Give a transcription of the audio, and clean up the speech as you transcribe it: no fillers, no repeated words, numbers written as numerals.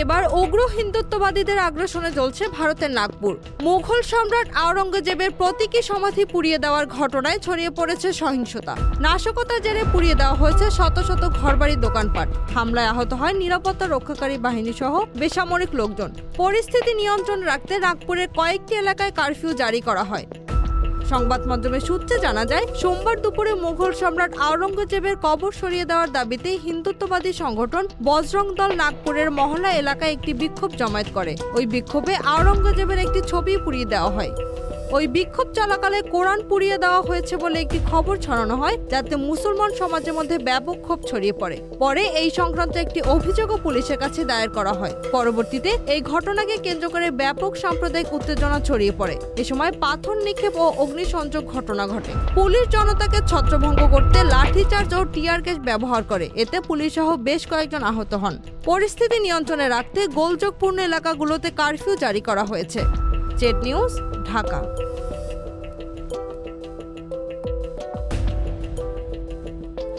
এবার উগ্র হিন্দুত্ববাদীদের আগ্রাসনে জ্বলছে ভারতের নাগপুর। মুঘল সম্রাট আওরঙ্গজেবের প্রতীকী সমাধি পুড়িয়ে দেওয়ার ঘটনায় ছড়িয়ে পড়েছে সহিংসতা। নাশকতার জেরে পুড়িয়ে দেওয়া হয়েছে শত শত ঘরবাড়ির দোকানপাট। হামলায় আহত হয় নিরাপত্তা রক্ষাকারী বাহিনী সহ বেসামরিক লোকজন। পরিস্থিতি নিয়ন্ত্রণে রাখতে নাগপুরের কয়েকটি এলাকায় কারফিউ জারি করা হয়। সংবাদ মাধ্যমের সূত্রে জানা যায়, সোমবার দুপুরে মুঘল সম্রাট আওরঙ্গজেবের কবর সরিয়ে দেওয়ার দাবিতে হিন্দুত্ববাদী সংগঠন বজরং দল নাগপুরের মহল্লা এলাকায় একটি বিক্ষোভ জমায়েত করে। ওই বিক্ষোভে আওরঙ্গজেবের একটি ছবি পুড়িয়ে দেওয়া হয়। ওই বিক্ষোভ চলাকালে কোরআন পুড়িয়ে দেওয়া হয়েছে বলে একটি খবর ছড়ানো হয়, যাতে মুসলমান সমাজের মধ্যে ব্যাপক ক্ষোভ ছড়িয়ে পড়ে। পরে এই সংক্রান্ত একটি অভিযোগও পুলিশের কাছে দায়ের করা হয়। পরবর্তীতে এই ঘটনাকে কেন্দ্র করে ব্যাপক সাম্প্রদায়িক উত্তেজনা ছড়িয়ে পড়ে। এ সময় পাথর নিক্ষেপ ও অগ্নিসংযোগ ঘটনা ঘটে। পুলিশ জনতাকে ছত্রভঙ্গ করতে লাঠিচার্জ ও টিয়ার গ্যাস ব্যবহার করে। এতে পুলিশ সহ বেশ কয়েকজন আহত হন। পরিস্থিতি নিয়ন্ত্রণে রাখতে গোলযোগপূর্ণ এলাকাগুলোতে কারফিউ জারি করা হয়েছে। Z news, Dhaka.